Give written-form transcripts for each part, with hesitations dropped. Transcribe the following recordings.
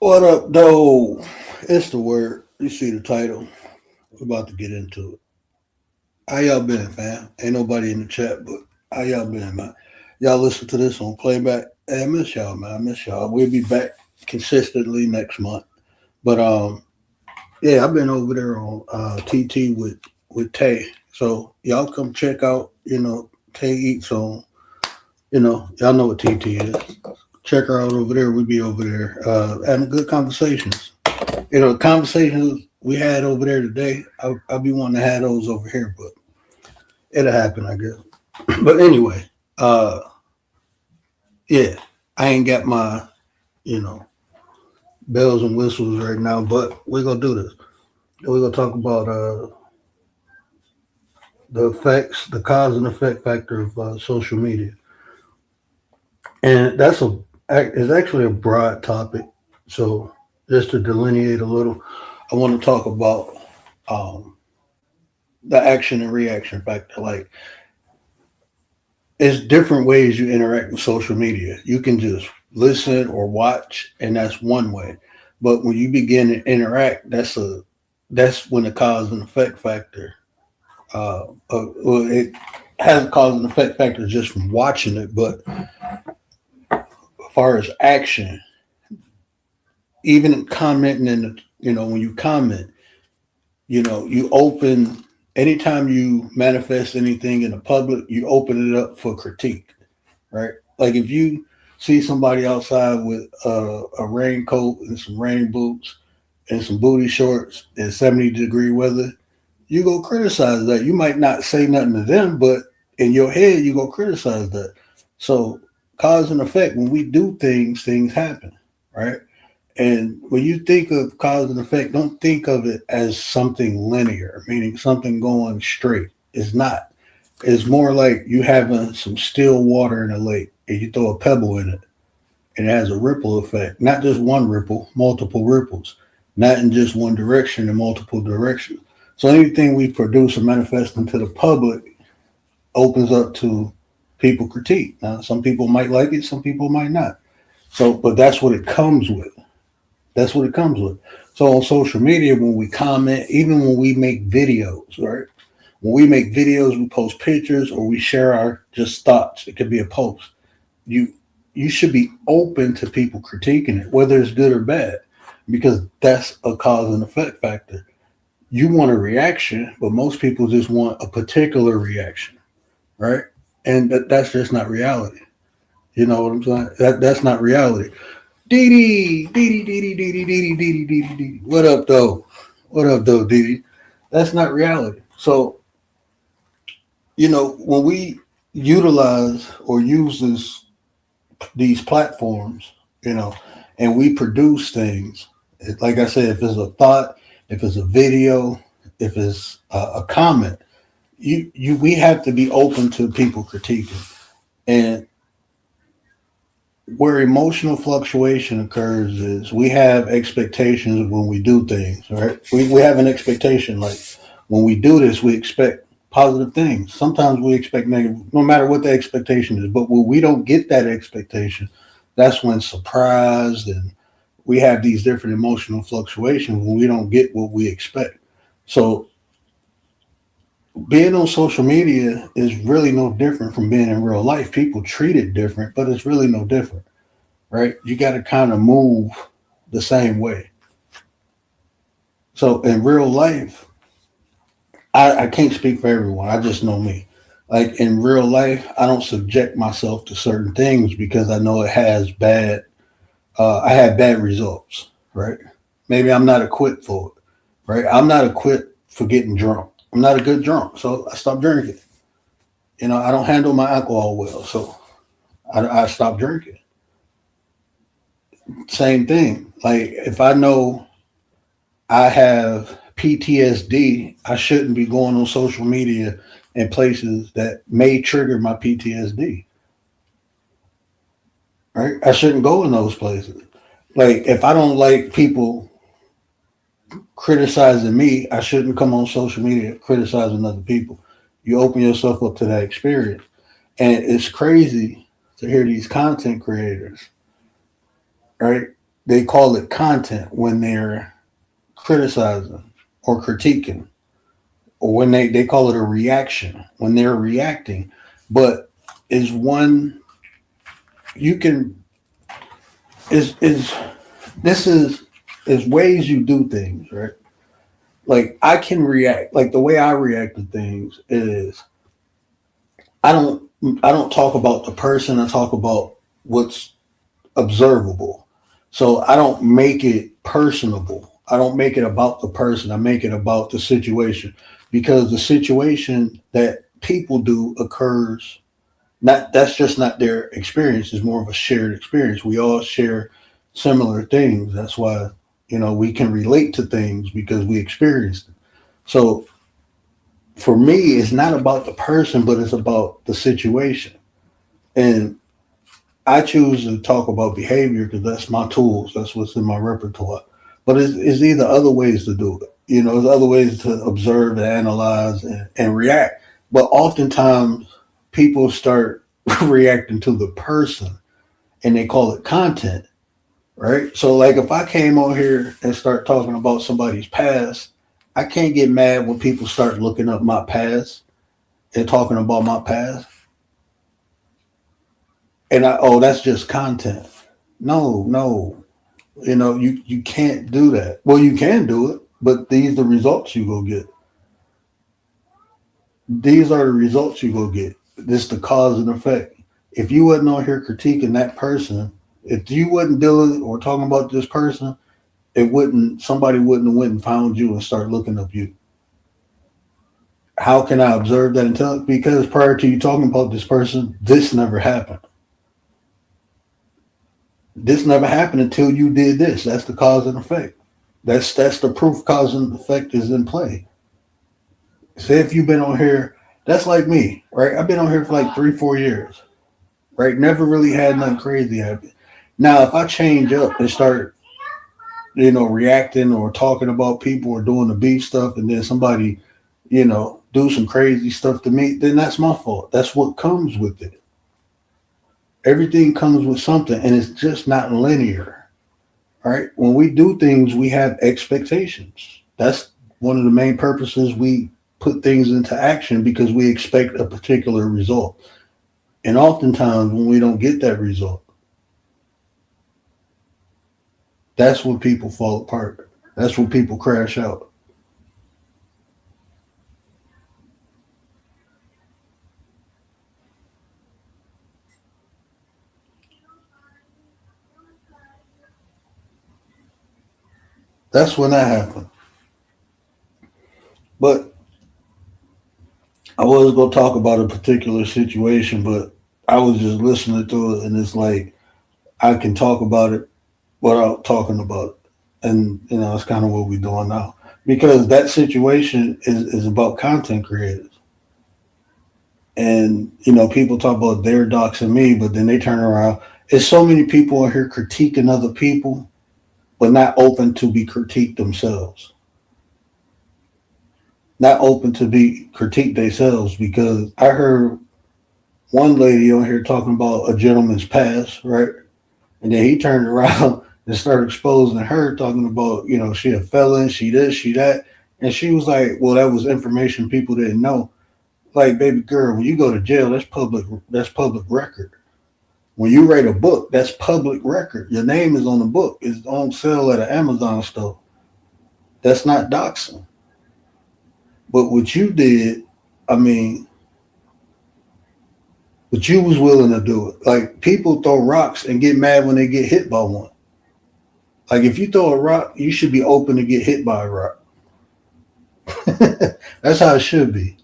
What up, though? It's the word. You see the title. We're about to get into it. How y'all been, fam? Ain't nobody in the chat, but how y'all been, man? Y'all listen to this on playback. Hey, I miss y'all, man. I miss y'all. We'll be back consistently next month. But yeah, I've been over there on TT with Tay. So y'all come check out. Tay eats on. Y'all know what TT is. Check her out over there. We be over there having good conversations. Conversations we had over there today, I'll be wanting to have those over here, but it'll happen, I guess. But anyway, uh, yeah, I ain't got my, you know, bells and whistles right now, but we're gonna do this. We're gonna talk about the effects, the cause and effect factor of social media, and it's actually a broad topic. So just to delineate a little, I want to talk about um, the action and reaction factor. Like, it's different ways you interact with social media. You can just listen or watch, and that's one way. But when you begin to interact, that's when the cause and effect factor. Well, it has a cause and effect factor just from watching it, but as far as action, even commenting in when you comment, you open anytime you manifest anything in the public, you open it up for critique, right? Like if you see somebody outside with a raincoat and some rain boots and some booty shorts in 70-degree weather, you go criticize that. You might not say nothing to them, but in your head, you go criticize that. So, cause and effect, when we do things, things happen, right? And when you think of cause and effect, don't think of it as something linear, meaning something going straight. It's not. It's more like you having some still water in a lake and you throw a pebble in it and it has a ripple effect. Not just one ripple, multiple ripples. Not in just one direction in multiple directions. So anything we produce or manifest into the public opens up to people critique. Now some people might like it, some people might not. So but that's what it comes with. That's what it comes with. So on social media, when we comment, even when we make videos, right? When we make videos, we post pictures or we share our just thoughts. It could be a post. You you should be open to people critiquing it, whether it's good or bad, because that's a cause and effect factor. You want a reaction, but most people just want a particular reaction, right? And that's just not reality. You know what I'm saying? That's not reality. Dee Dee, Dee Dee, Dee Dee, Dee Dee, Dee Dee, Dee Dee, Dee. What up, though? What up, though, Dee Dee? That's not reality. So, when we utilize or use these platforms, and we produce things, like I said, if it's a thought, if it's a video, if it's a comment, we have to be open to people critiquing. And where emotional fluctuation occurs is we have expectations when we do things, right? We have an expectation like when we do this, we expect positive things. Sometimes we expect negative, no matter what the expectation is. But when we don't get that expectation, that's when surprised and we have these different emotional fluctuations when we don't get what we expect. So being on social media is really no different from being in real life. People treat it different, but it's really no different, right? You got to kind of move the same way. So in real life, I can't speak for everyone. I just know me. Like in real life, I don't subject myself to certain things because I know it has bad. I had bad results, right? Maybe I'm not equipped for it, right? I'm not equipped for getting drunk. I'm not a good drunk, so I stopped drinking. I don't handle my alcohol well, so I stopped drinking. Same thing. Like if I know I have PTSD, I shouldn't be going on social media in places that may trigger my PTSD. Right? I shouldn't go in those places. Like if I don't like people criticizing me, I shouldn't come on social media criticizing other people. You open yourself up to that experience. And it's crazy to hear these content creators, right? they call it content when they're criticizing or critiquing, or when they call it a reaction when they're reacting. But is one you can is this is ways you do things, right? Like I can react, like the way I react to things is I don't I don't talk about the person, I talk about what's observable. So I don't make it personable. I don't make it about the person. I make it about the situation, because the situation that people do occurs, not that's just not their experience. It's more of a shared experience. We all share similar things. That's why, we can relate to things because we experienced it. So for me, it's not about the person, but it's about the situation. And I choose to talk about behavior because that's my tools. That's what's in my repertoire. But it's either other ways to do it. There's other ways to observe and analyze and react. But oftentimes people start reacting to the person and they call it content, right? So like if I came on here and start talking about somebody's past, I can't get mad when people start looking up my past and talking about my past. And that's just content. No, no. You can't do that. Well, you can do it, but these are the results you go get. These are the results you go get. This the cause and effect. If you wasn't on here critiquing that person, if you wasn't dealing or talking about this person, it wouldn't somebody wouldn't have went and found you and start looking up you. How can I observe that and tell? Because prior to you talking about this person, this never happened. This never happened until you did this. That's the cause and effect. That's the proof cause and effect is in play. Say if you've been on here, that's like me, right? I've been on here for like 3, 4 years, right? Never really had nothing crazy happen. Now, if I change up and start, reacting or talking about people or doing the beef stuff, and then somebody, do some crazy stuff to me, then that's my fault. That's what comes with it. Everything comes with something, and it's just not linear. All right. When we do things, we have expectations. That's one of the main purposes we put things into action because we expect a particular result. And oftentimes, when we don't get that result, that's when people fall apart. That's when people crash out. That's when that happens. But I was going to talk about a particular situation, but I was just listening to it, and it's like I can talk about it without talking about it. And, it's kind of what we're doing now. Because that situation is about content creators. And, people talk about their doxing me, but then they turn around. There's so many people out here critiquing other people, but not open to be critiqued themselves. Not open to be critiqued themselves, because I heard one lady on here talking about a gentleman's past, right? And then he turned around and started exposing her, talking about, she a felon, she this, she that. And she was like, well, that was information people didn't know. Like, baby girl, when you go to jail, that's public record. When you write a book, that's public record. Your name is on the book. It's on sale at an Amazon store. That's not doxing. But what you did, I mean, but you was willing to do it. Like people throw rocks and get mad when they get hit by one. Like if you throw a rock, you should be open to get hit by a rock. That's how it should be.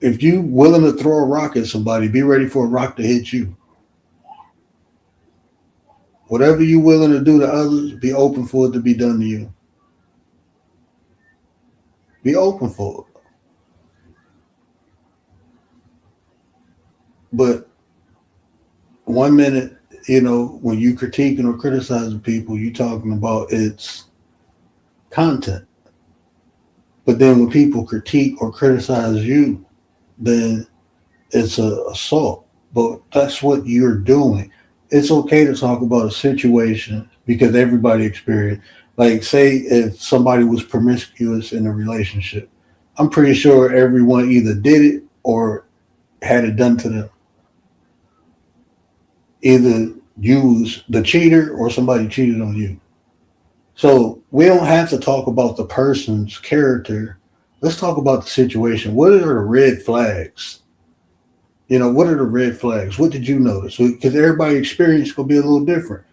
If you willing to throw a rock at somebody, be ready for a rock to hit you. Whatever you willing to do to others, be open for it to be done to you. Be open for it. But one minute, when you critiquing or criticizing people, you talking about it's content. But then when people critique or criticize you, then it's a assault. But that's what you're doing. it's okay to talk about a situation because everybody experienced. Like, say if somebody was promiscuous in a relationship, I'm pretty sure everyone either did it or had it done to them. Either you was the cheater or somebody cheated on you. So we don't have to talk about the person's character. Let's talk about the situation. What are the red flags? What are the red flags? What did you notice? Because everybody experience gonna be a little different.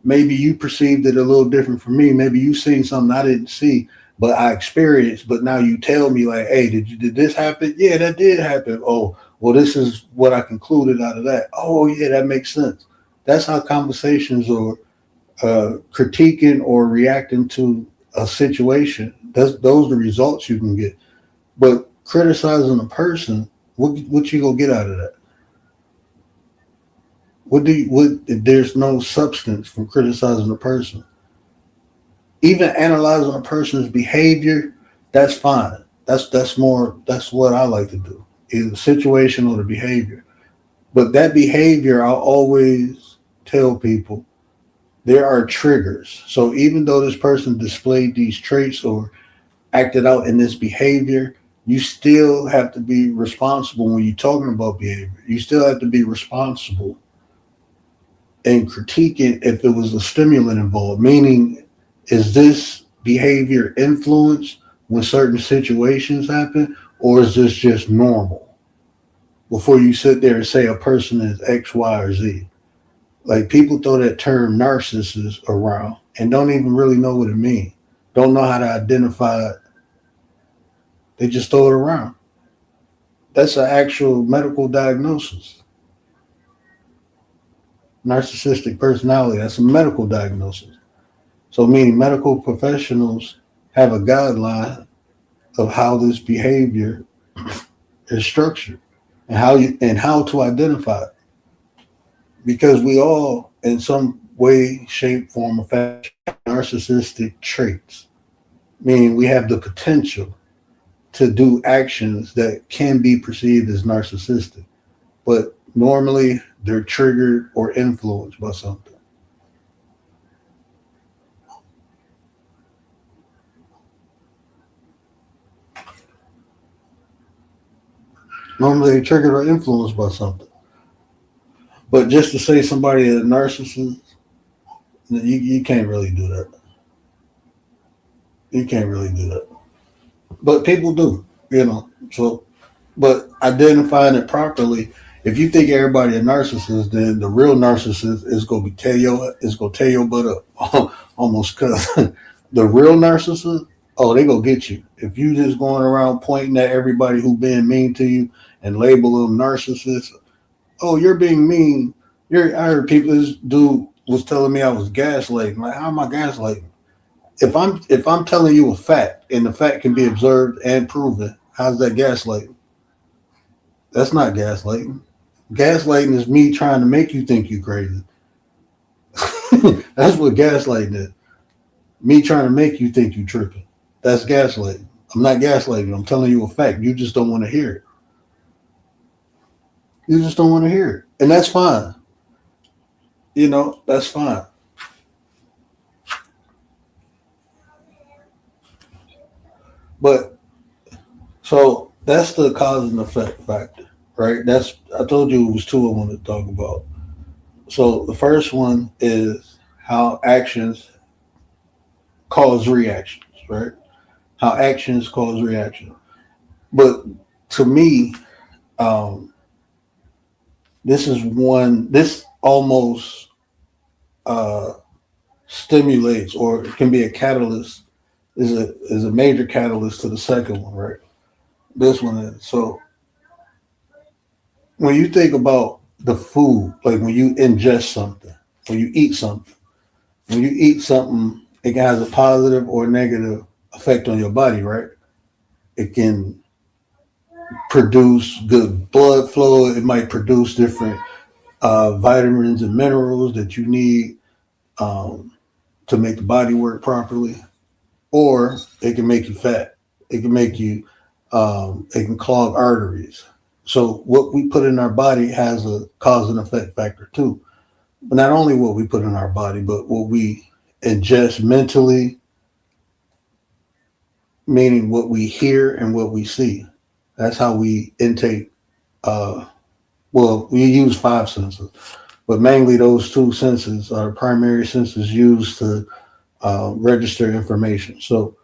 Maybe you perceived it a little different from me. Maybe you seen something I didn't see, but I experienced. But now you tell me like, hey, did this happen? Yeah, that did happen. Oh, well, this is what I concluded out of that. Oh, yeah, that makes sense. That's how conversations or critiquing or reacting to a situation. Those are the results you can get. But criticizing a person, what you gonna get out of that? What if there's no substance from criticizing a person? Even analyzing a person's behavior, that's fine. That's what I like to do. Either the situation or the behavior. But that behavior, I'll always tell people there are triggers. So even though this person displayed these traits or acted out in this behavior, you still have to be responsible when you're talking about behavior. You still have to be responsible and critiquing if it was a stimulant involved, meaning, is this behavior influenced when certain situations happen, or is this just normal? Before you sit there and say a person is X, Y, or Z. Like people throw that term narcissist around and don't even really know what it means. Don't know how to identify it. They just throw it around. That's an actual medical diagnosis. Narcissistic personality, that's a medical diagnosis. So meaning medical professionals have a guideline of how this behavior is structured and how to identify it. Because we all in some way, shape, form, or fashion have narcissistic traits. Meaning we have the potential to do actions that can be perceived as narcissistic. But normally they're triggered or influenced by something. Normally they're triggered or influenced by something. But just to say somebody is a narcissist, you can't really do that. You can't really do that. But people do. So, but identifying it properly, if you think everybody a narcissist, then the real narcissist is gonna tear your butt up. Almost cause the real narcissist, oh, they gonna get you. If you just going around pointing at everybody who being mean to you and label them narcissists, oh, you're being mean. I heard people. This dude was telling me I was gaslighting. Like, how am I gaslighting? If I'm telling you a fact and the fact can be observed and proven, how's that gaslighting? That's not gaslighting. Gaslighting is me trying to make you think you crazy. That's what gaslighting is. Me trying to make you think you tripping. That's gaslighting. I'm not gaslighting. I'm telling you a fact. You just don't want to hear it. You just don't want to hear it, and that's fine. That's fine. But so that's the cause and effect factor, right? I told you it was two I wanted to talk about. So the first one is how actions cause reactions, right? How actions cause reaction. But to me, um, this almost uh, stimulates or it can be a catalyst, is a major catalyst to the second one, right? This one is. So when you think about the food, like when you ingest something, when you eat something, when you eat something, it can have a positive or negative effect on your body, right? It can produce good blood flow. It might produce different vitamins and minerals that you need um, to make the body work properly. Or it can make you fat. It can make you. It can clog arteries. So what we put in our body has a cause and effect factor too. But not only what we put in our body, but what we ingest mentally, meaning what we hear and what we see. That's how we intake. Well, we use five senses, but mainly those two senses are primary senses used to register information. So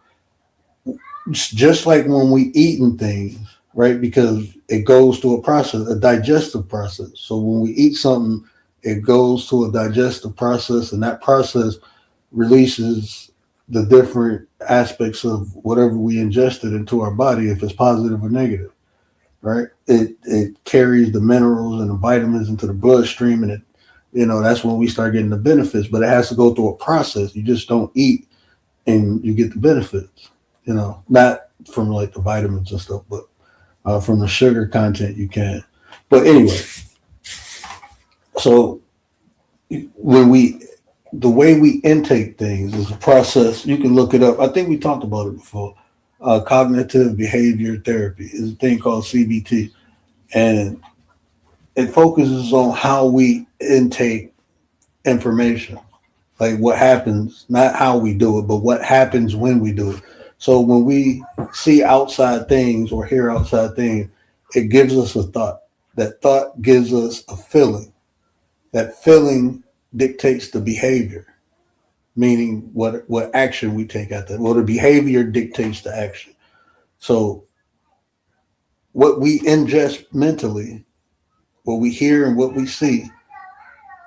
just like when we eating things, right? Because it goes through a process, a digestive process. So when we eat something, it goes to a digestive process, and that process releases the different aspects of whatever we ingested into our body, if it's positive or negative, right? It carries the minerals and the vitamins into the bloodstream, and that's when we start getting the benefits. But it has to go through a process. You just don't eat and you get the benefits. Not from like the vitamins and stuff, but from the sugar content you can. But anyway, so when we the way we intake things is a process. You can look it up. I think we talked about it before. Cognitive behavior therapy is a thing called CBT, and it focuses on how we intake information, like what happens, not how we do it, but what happens when we do it. So when we see outside things or hear outside things, it gives us a thought. That thought gives us a feeling. That feeling dictates the behavior, meaning what action we take at that. Well, the behavior dictates the action. So what we ingest mentally, what we hear and what we see,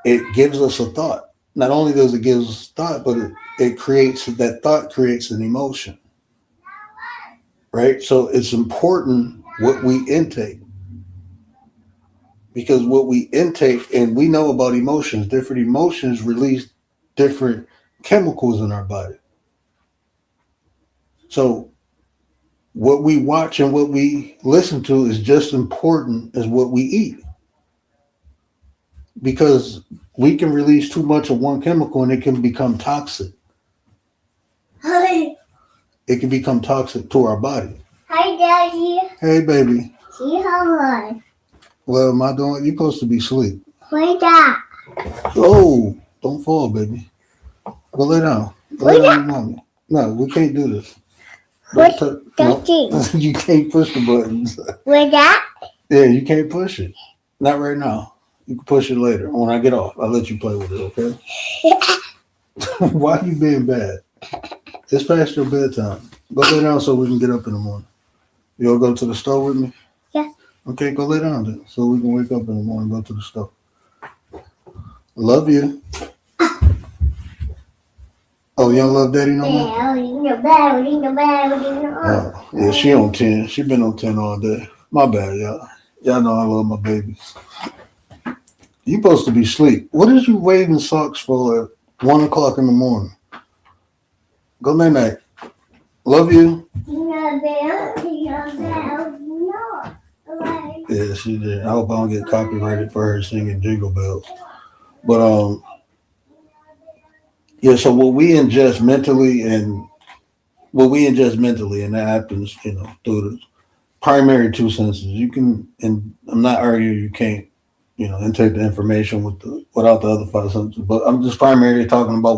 it gives us a thought. Not only does it give us thought, but it creates that thought creates an emotion, right? So it's important what we intake, because what we intake, and we know about emotions, different emotions release different chemicals in our body. So what we watch and what we listen to is just important as what we eat, because we can release too much of one chemical and it can become toxic. Hi. It can become toxic to our body. Hi, Daddy. Hey, baby. See how much? Well, am I doing? You're supposed to be asleep. Where's that? Oh, don't fall, baby. Go lay down. Go lay down, mommy. No, we can't do this. What? No. You can't push the buttons. Where's that? Yeah, you can't push it. Not right now. You can push it later. When I get off, I'll let you play with it, okay? Why are you being bad? It's past your bedtime. Go lay down so we can get up in the morning. You'll go to the store with me? Yeah. Okay, go lay down then so we can wake up in the morning and go to the store. Love you. Oh, you don't love Daddy no more? Yeah, she on 10. She been on 10 all day. My bad, y'all. Y'all know I love my babies. You supposed to be asleep. What is you waving socks for at 1 o'clock in the morning? Go night night. Love you. Yeah, she did. I hope I don't get copyrighted for her singing Jingle Bells. But yeah. So what we ingest mentally, and that happens, through the primary two senses. You can, and I'm not arguing you can't, intake the information without the other five senses. But I'm just primarily talking about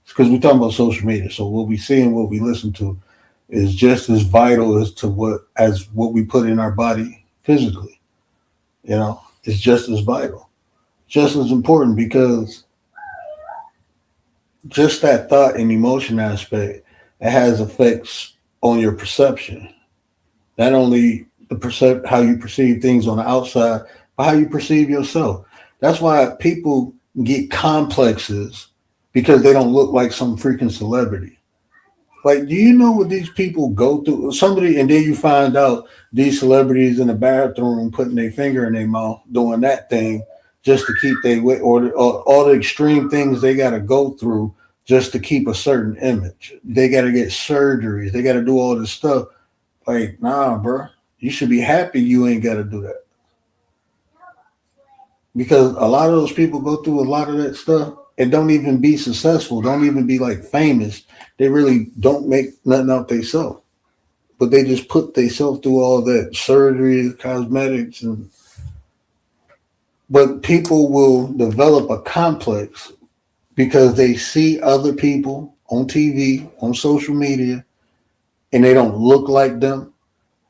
because we're talking about social media. So what we see and what we listen to is just as vital as what we put in our body physically. It's just as vital, just as important, because just that thought and emotion aspect, it has effects on your perception. Not only how you perceive things on the outside, but how you perceive yourself. That's why people get complexes because they don't look like some freaking celebrity. Like, do you know what these people go through? Somebody, and then you find out these celebrities in the bathroom putting their finger in their mouth, doing that thing just to keep their weight, or all the extreme things they got to go through just to keep a certain image. They got to get surgeries. They got to do all this stuff. Like, nah, bro, you should be happy you ain't got to do that, because a lot of those people go through a lot of that stuff and don't even be successful, don't even be like famous. They really don't make nothing out themselves, but they just put themselves through all that surgery, cosmetics, and But people will develop a complex because they see other people on TV, on social media, and they don't look like them.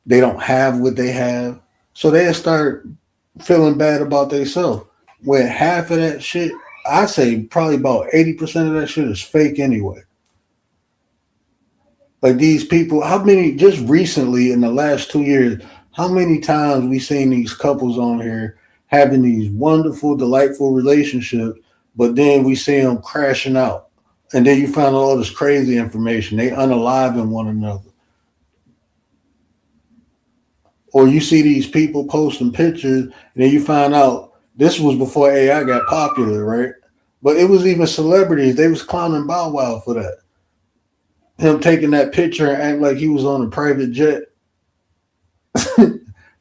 They don't have what they have. So they start feeling bad about themselves. When half of that shit, I say probably about 80% of that shit is fake anyway. Like these people, how many just recently in the last 2 years, how many times we seen these couples on here having these wonderful, delightful relationships, but then we see them crashing out. And then you find all this crazy information. They unaliving one another. Or you see these people posting pictures, and then you find out this was before AI got popular, right? But it was even celebrities. They was clowning Bow Wow for that. Him taking that picture and act like he was on a private jet.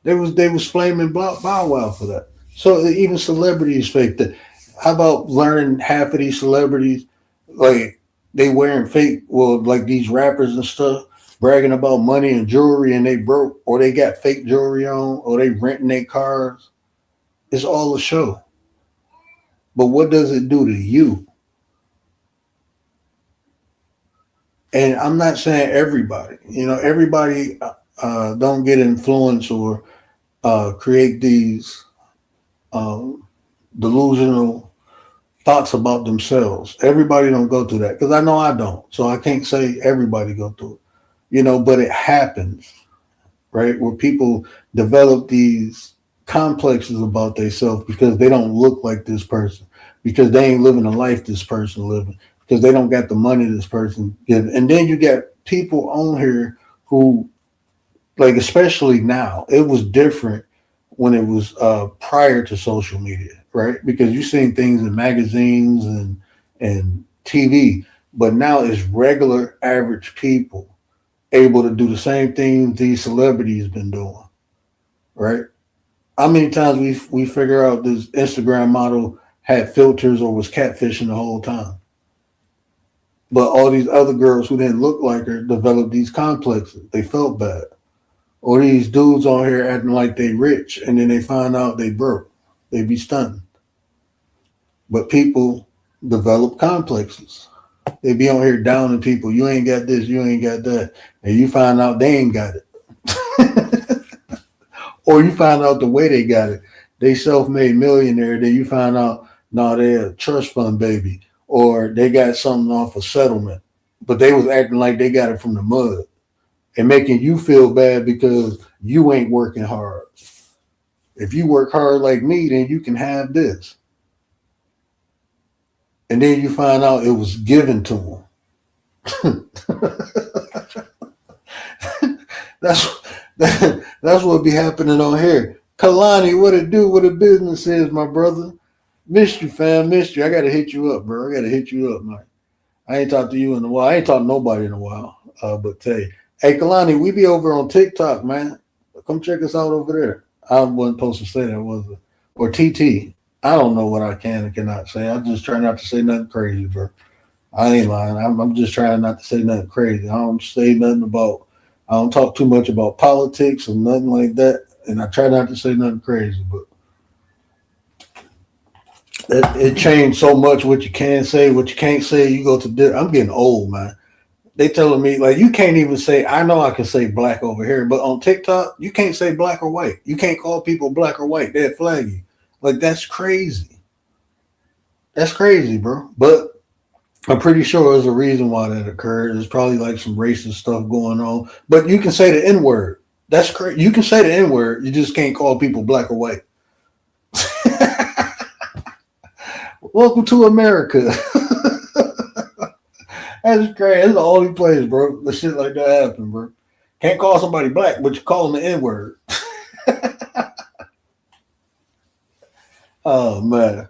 They was flaming Bow Wow for that. So even celebrities fake that. How about learning half of these celebrities like they wearing fake, well, like these rappers and stuff, bragging about money and jewelry, and they broke, or they got fake jewelry on, or they renting their cars. It's all a show. But what does it do to you? And I'm not saying everybody. Everybody don't get influenced or create these um, delusional thoughts about themselves. Everybody don't go through that because I know I don't. So I can't say everybody go through it. But it happens, right? Where people develop these complexes about themselves because they don't look like this person, because they ain't living the life this person living, because they don't got the money this person giving. And then you get people on here who, like, especially now, it was different when it was prior to social media, right? Because you seen things in magazines and TV, but now it's regular average people able to do the same thing these celebrities been doing, right? How many times we figure out this Instagram model had filters or was catfishing the whole time, but all these other girls who didn't look like her developed these complexes. They felt bad. Or these dudes on here acting like they rich and then they find out they broke. They be stunned. But people develop complexes. They be on here downing people. You ain't got this, you ain't got that. And you find out they ain't got it. Or you find out the way they got it. They self-made millionaire. Then you find out, no, they're a trust fund baby. Or they got something off a settlement. But they was acting like they got it from the mud and making you feel bad because you ain't working hard. If you work hard like me, then you can have this. And then you find out it was given to them. that's that's what be happening on here. Kalani, what it do? What the business is, my brother? Missed you, fam. Missed you. I gotta hit you up, bro. I gotta hit you up, man. I ain't talked to you in a while. I ain't talked to nobody in a while. But hey, Kalani, we be over on TikTok, man. Come check us out over there. I wasn't supposed to say that, was it? Or TT. I don't know what I can and cannot say. I just try not to say nothing crazy, bro. I ain't lying. I'm just trying not to say nothing crazy. I don't say nothing about. I don't talk too much about politics or nothing like that. And I try not to say nothing crazy, but it changed so much what you can say, what you can't say. You go to. I'm getting old, man. They telling me like you can't even say. I know I can say black over here, but on TikTok you can't say black or white. You can't call people black or white. They'll flag you. Like that's crazy. That's crazy, bro. But I'm pretty sure there's a reason why that occurred. There's probably like some racist stuff going on. But you can say the N word. That's crazy. You can say the N word. You just can't call people black or white. Welcome to America. That's crazy. That's the only place, bro. The shit like that happen, bro. Can't call somebody black, but you call them the N word. Oh man.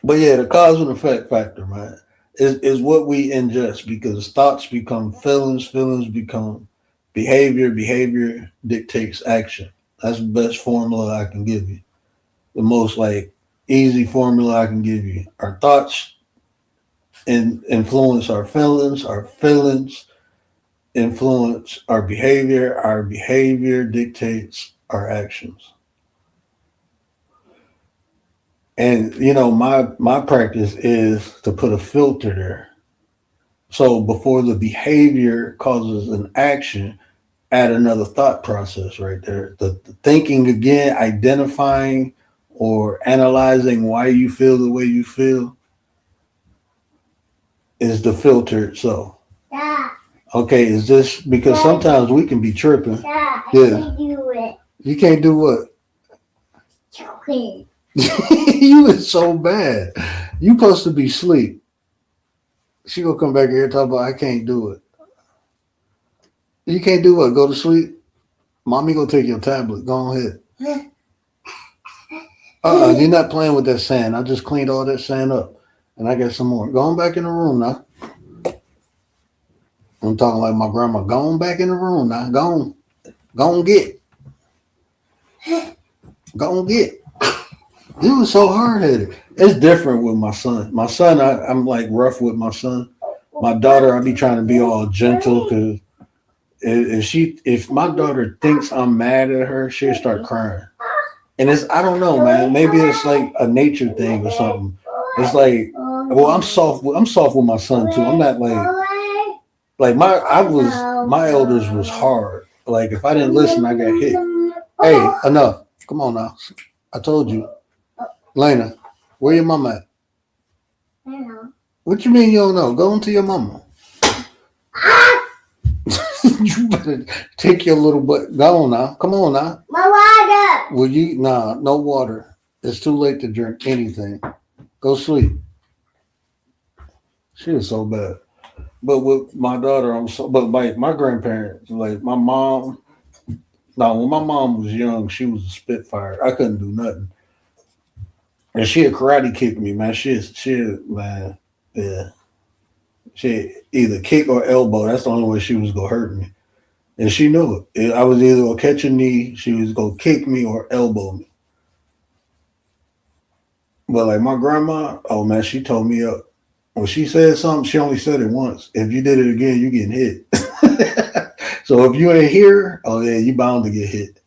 But yeah, the cause and effect factor, man, is what we ingest because thoughts become feelings, feelings become behavior, behavior dictates action. That's the best formula I can give you. The most like easy formula I can give you. Our thoughts influence our feelings influence our behavior dictates our actions. And my practice is to put a filter there. So before the behavior causes an action, add another thought process right there. The thinking again, identifying or analyzing why you feel the way you feel is the filter itself. Yeah. Okay, is this because sometimes we can be tripping? Yeah. Yeah. Can't do it. You can't do what? Choking. You is so bad. You supposed to be asleep. She gonna come back here and talk about I can't do it. You can't do what? Go to sleep. Mommy gonna take your tablet. Go ahead. You're not playing with that sand. I just cleaned all that sand up, and I got some more. Go on back in the room now. I'm talking like my grandma. Go on back in the room now. Go on get. Go on get. You was so hard headed. It's different with my son. My son, I'm like rough with my son. My daughter, I be trying to be all gentle because if my daughter thinks I'm mad at her, she'll start crying. And I don't know, man. Maybe it's like a nature thing or something. It's like, well, I'm soft. I'm soft with my son too. I'm not like my elders was hard. Like if I didn't listen, I got hit. Hey, enough. Come on now. I told you. Lena, where your mama at? I don't know. What you mean you don't know? Go into your mama. You better take your little butt. Go on now. Come on now. My water. Will you? Nah, no water. It's too late to drink anything. Go sleep. She is so bad. But with my daughter, but like my grandparents, like my mom. Now, when my mom was young, she was a spitfire. I couldn't do nothing. And she had karate kicked me, man. Man, yeah. She either kick or elbow. That's the only way she was gonna hurt me, and she knew it. I was either gonna catch a knee, she was gonna kick me or elbow me. But like my grandma, oh man, she told me up. When she said something, she only said it once. If you did it again, you getting hit. So if you ain't here, oh yeah, you bound to get hit.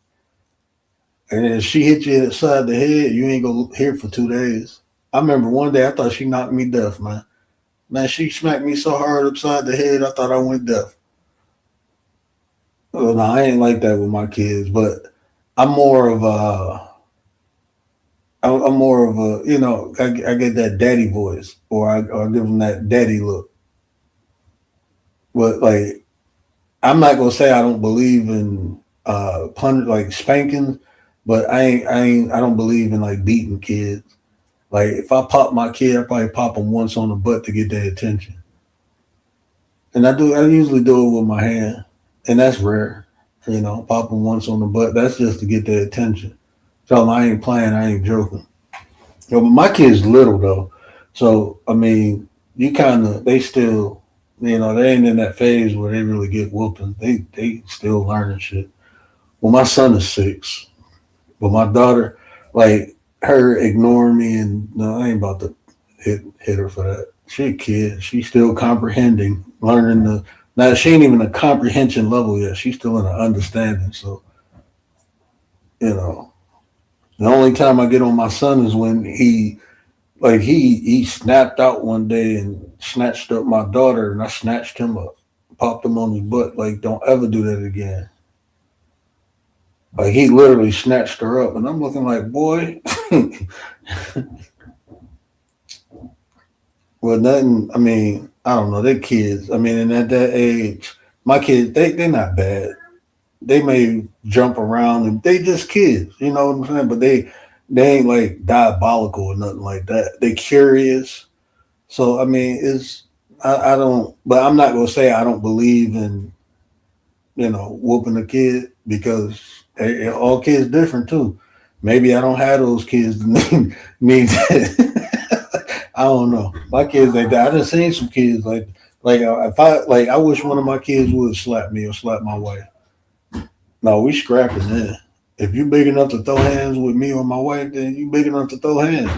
And then she hit you inside the head, you ain't gonna hear for 2 days. I remember one day I thought she knocked me deaf, man. Man, she smacked me so hard upside the head, I thought I went deaf. Well, no, I ain't like that with my kids, but I'm more of a, I'm more of a, I get that daddy voice, or I give them that daddy look. But like, I'm not gonna say I don't believe in like spanking, but I don't believe in like beating kids. Like if I pop my kid, I probably pop them once on the butt to get their attention, and I usually do it with my hand, and that's rare. Pop them once on the butt. That's just to get their attention. So I ain't playing. I ain't joking. But my kid's little though, so I mean, they still, they ain't in that phase where they really get whooping. They still learning shit. Well, my son is 6, but my daughter, like her ignoring me, and no, I ain't about to hit her for that. She a kid. She's still comprehending, learning the. Now she ain't even a comprehension level yet. She's still in an understanding. So you know, the only time I get on my son is when he snapped out one day and snatched up my daughter, and I snatched him up, popped him on his butt. Like, don't ever do that again. Like he literally snatched her up, and I'm looking like, boy. Well, nothing. I mean, I don't know. They're kids. I mean, and at that age, my kids, they're not bad. They may jump around, and they just kids. You know what I'm saying? But they ain't like diabolical or nothing like that. They curious. So I mean, I don't. But I'm not gonna say I don't believe in whooping a kid because all kids different too. Maybe I don't have those kids that need that. I don't know. My kids like that. I just seen some kids like if I wish one of my kids would slap me or slap my wife. No, we scrapping then. If you big enough to throw hands with me or my wife, then you big enough to throw hands.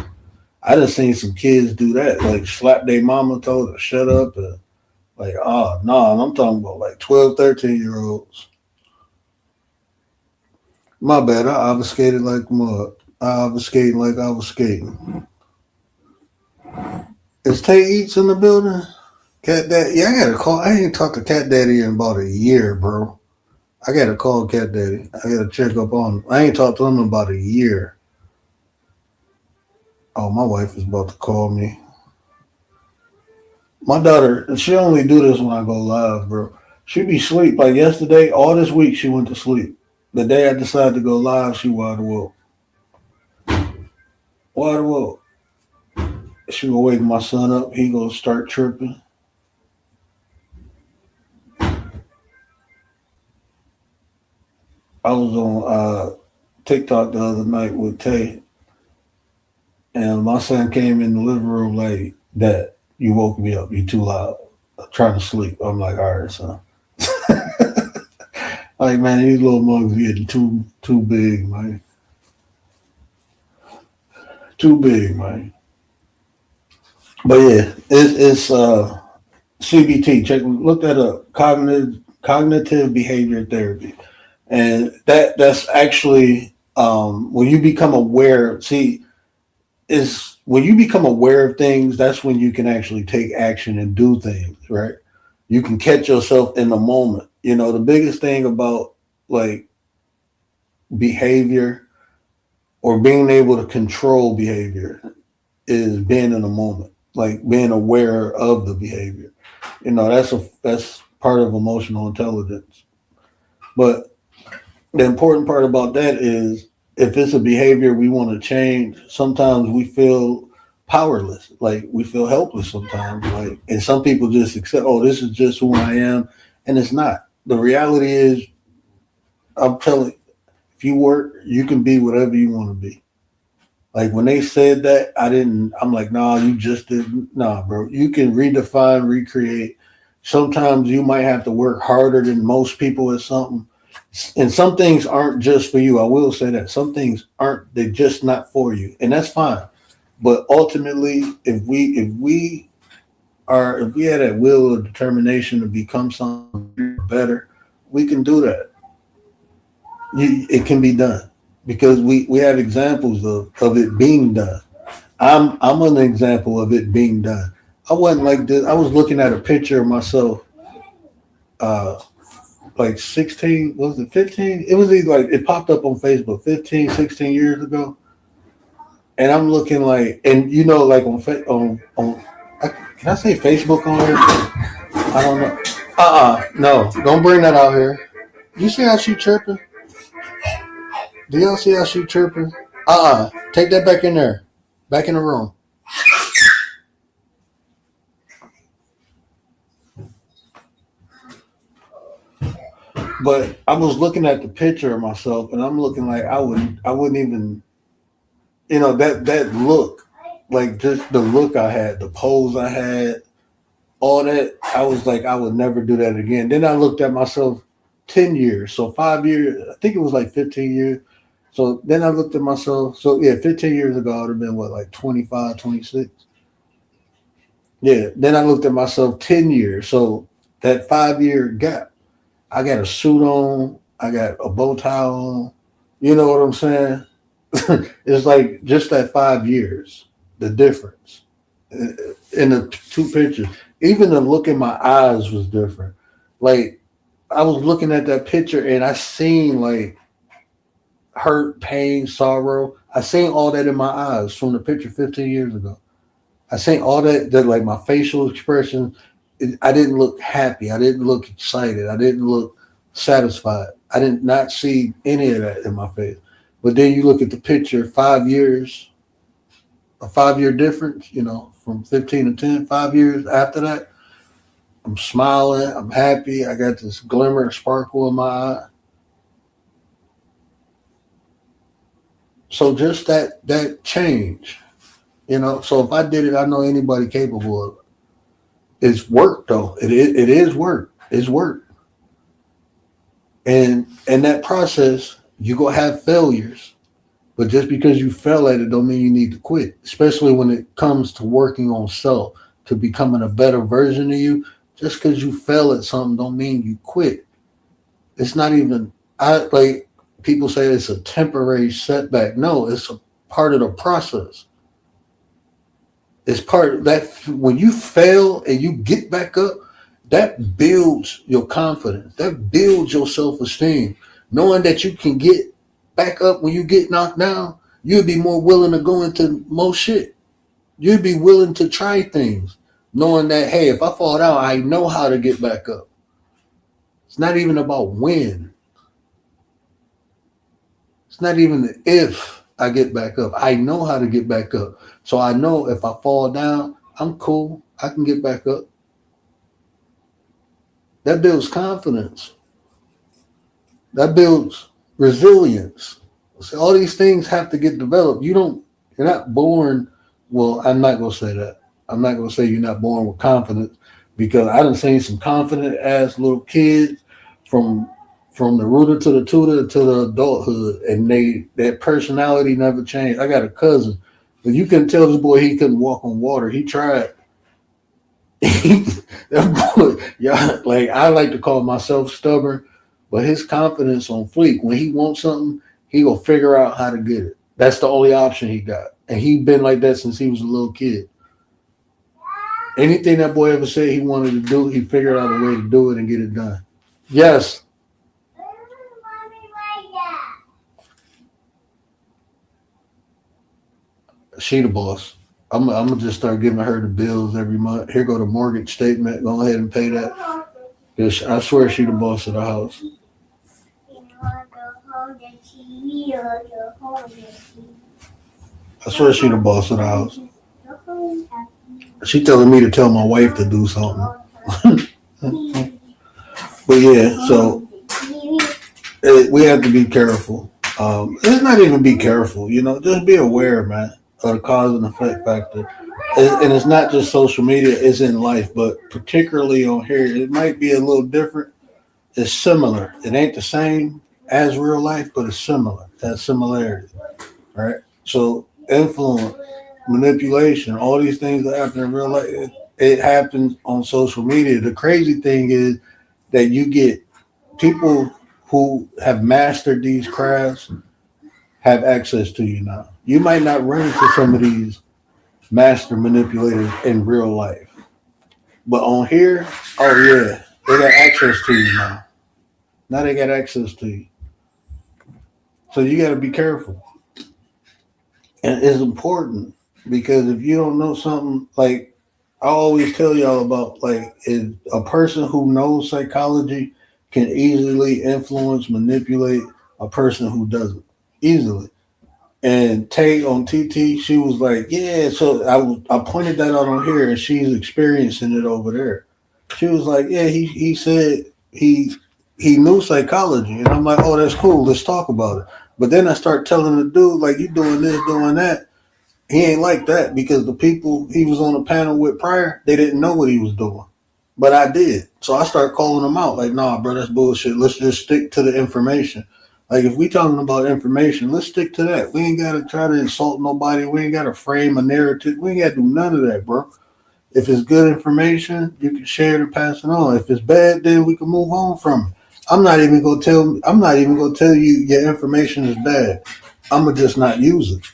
I just seen some kids do that, like slap their mama, told her to shut up, and like, oh no, and I'm talking about like 12, 13-year olds. My bad, I obfuscated like mud. I was skating like I was skating. Is Tay Eats in the building? Cat Daddy? Yeah, I gotta call. I ain't talked to Cat Daddy in about a year, bro. I gotta call Cat Daddy. I gotta check up on him. I ain't talked to him in about a year. Oh, my wife is about to call me. My daughter, she only do this when I go live, bro. She be sleep. Like yesterday, all this week she went to sleep. The day I decided to go live, she wide awoke. Wide awoke. She gonna wake my son up. He gonna start tripping. I was on TikTok the other night with Tay, and my son came in the living room like, "Dad, you woke me up. You too loud. I'm trying to sleep." I'm like, "All right, son." Like, man, these little mugs getting too big, man. Too big, man. But yeah, it's CBT. Look that up. Cognitive behavior therapy, and that's actually when you become aware. See, is when you become aware of things. That's when you can actually take action and do things. Right? You can catch yourself in the moment. You know, the biggest thing about like behavior or being able to control behavior is being in the moment, like being aware of the behavior. You know, that's part of emotional intelligence. But the important part about that is if it's a behavior we want to change, sometimes we feel powerless, like we feel helpless sometimes. Like, and some people just accept, oh, this is just who I am, and it's not. The reality is, I'm telling you, if you work, you can be whatever you want to be. Like when they said that, I didn't. I'm like, nah, you just didn't. Nah, bro, you can redefine, recreate. Sometimes you might have to work harder than most people at something, and some things aren't just for you. I will say that some things aren't. They're just not for you, and that's fine. But ultimately, if we had that will or determination to become something better, we can do that. It can be done because we have examples of it being done. I'm an example of it being done. I wasn't like this. I was looking at a picture of myself, uh, like 16, was it 15? It was either like it popped up on Facebook 15, 16 years ago. And I'm looking like, and you know, like can I say Facebook on here? I don't know. No, don't bring that out here. You see how she chirping? Do y'all see how she chirping? Take that back in there, back in the room. But I was looking at the picture of myself, and I'm looking like I wouldn't even, that look, like just the look I had, the pose I had, all that. I was like, I would never do that again. Then I looked at myself 10 years, so 5 years. I think it was like 15 years. So then I looked at myself. So yeah, 15 years ago, I would have been what, like 25, 26. Yeah. Then I looked at myself 10 years. So that 5 year gap. I got a suit on. I got a bow tie on. You know what I'm saying? It's like just that 5 years, the difference in the two pictures. Even the look in my eyes was different. Like I was looking at that picture and I seen like hurt, pain, sorrow. I seen all that in my eyes from the picture 15 years ago. I seen all that like my facial expression. I didn't look happy. I didn't look excited. I didn't look satisfied. I did not see any of that in my face. But then you look at the picture 5 years, a 5 year difference, from 15 to 10, 5 years after that, I'm smiling, I'm happy, I got this glimmer and sparkle in my eye. So just that change, So if I did it, I know anybody capable of it. It's work though. It is work. It's work. And in that process, you gonna have failures. But just because you fail at it don't mean you need to quit. Especially when it comes to working on self, to becoming a better version of you. Just because you fail at something don't mean you quit. It's not even I like people say it's a temporary setback. No, part of the process. It's part of that. When you fail and you get back up, that builds your confidence. That builds your self-esteem. Knowing that you can get back up when you get knocked down, you'd be more willing to go into most shit. You'd be willing to try things, knowing that, hey, if I fall down, I know how to get back up. It's not even about when. It's not even if I get back up. I know how to get back up. So I know if I fall down, I'm cool. I can get back up. That builds confidence. That builds resilience. So all these things have to get developed. You're not born. Well, I'm not going to say that. I'm not going to say you're not born with confidence, because I done seen some confident ass little kids from the rooter to the tutor to the adulthood, and their personality never changed. I got a cousin, but you couldn't tell this boy he couldn't walk on water. He tried. That boy, yeah, like I like to call myself stubborn, but his confidence on fleek. When he wants something, he gonna figure out how to get it. That's the only option he got, and he been like that since he was a little kid. Anything that boy ever said he wanted to do, he figured out a way to do it and get it done. Yes. She the boss. I'm gonna just start giving her the bills every month. Here go the mortgage statement. Go ahead and pay that. I swear she the boss of the house. I swear she the boss of the house. She telling me to tell my wife to do something. But yeah, so we have to be careful. It's not even be careful, just be aware, man, of the cause and effect factor. And it's not just social media, it's in life, but particularly on here, it might be a little different. It's similar. It ain't the same as real life, but it's similar. It has similarities, right? So influence, manipulation, all these things that happen in real life, it happens on social media. The crazy thing is that you get people who have mastered these crafts have access to you now. You might not run into some of these master manipulators in real life, but on here, oh yeah, they got access to you now. Now they got access to you. So you got to be careful. And it's important, because if you don't know something, like I always tell y'all about, like, if a person who knows psychology can easily influence, manipulate a person who doesn't, easily. And Tay on TT, she was like, yeah, so I pointed that out on here, and she's experiencing it over there. She was like, yeah, he said he knew psychology. And I'm like, oh, that's cool. Let's talk about it. But then I start telling the dude, like, you doing this, doing that. He ain't like that, because the people he was on the panel with prior, they didn't know what he was doing. But I did. So I started calling him out, like, nah, bro, that's bullshit. Let's just stick to the information. Like, if we talking about information, let's stick to that. We ain't got to try to insult nobody. We ain't got to frame a narrative. We ain't got to do none of that, bro. If it's good information, you can share it and pass it on. If it's bad, then we can move on from it. I'm not even gonna tell you your information is bad. I'm gonna just not use it.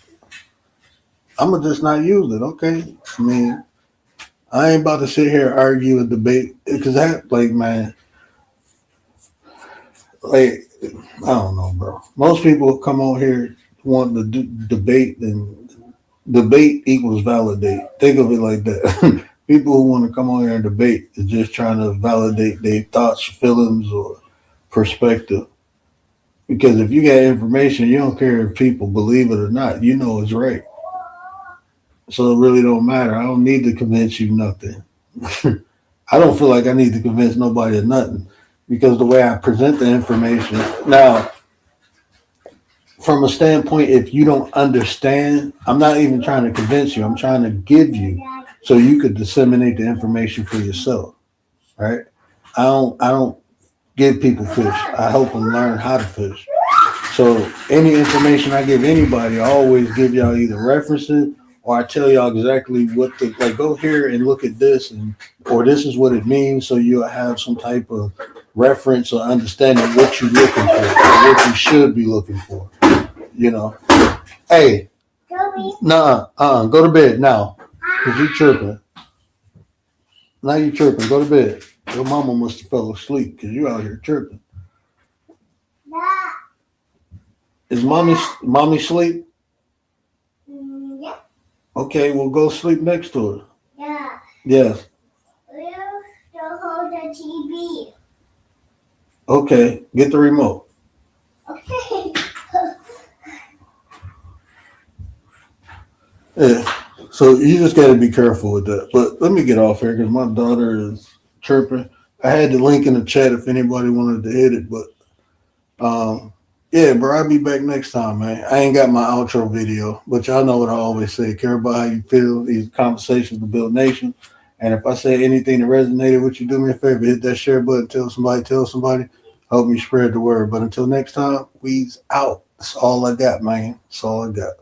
Okay? I mean, I ain't about to sit here and argue and debate, because that, like, man, like, I don't know, bro. Most people come on here wanting to debate, and debate equals validate. Think of it like that. People who want to come on here and debate is just trying to validate their thoughts, feelings, or perspective. Because if you got information, you don't care if people believe it or not. You know it's right. So it really don't matter. I don't need to convince you nothing. I don't feel like I need to convince nobody of nothing, because the way I present the information. Now, from a standpoint, if you don't understand, I'm not even trying to convince you. I'm trying to give you so you could disseminate the information for yourself. Right? I don't give people fish. I help them learn how to fish. So any information I give anybody, I always give y'all either references, or I tell y'all exactly what to, like, go here and look at this, or this is what it means, so you'll have some type of reference or understanding what you're looking for, or what you should be looking for. Hey, Nah, go to bed now. Cause you tripping. Now you tripping. Go to bed. Your mama must have fell asleep because you out here tripping. Is mommy sleep? Yeah. Okay, well go sleep next to her. Yeah. Yes. We'll still hold the TV. Okay, get the remote. Okay. Yeah. So you just got to be careful with that. But let me get off here because my daughter is chirping. I had the link in the chat if anybody wanted to hit it, but yeah, bro, I'll be back next time, man. I ain't got my outro video, but y'all know what I always say. Care about how you feel. These conversations to build nation. And if I say anything that resonated with you, do me a favor, hit that share button, tell somebody. Help me spread the word. But until next time, we's out. That's all I got, man. That's all I got.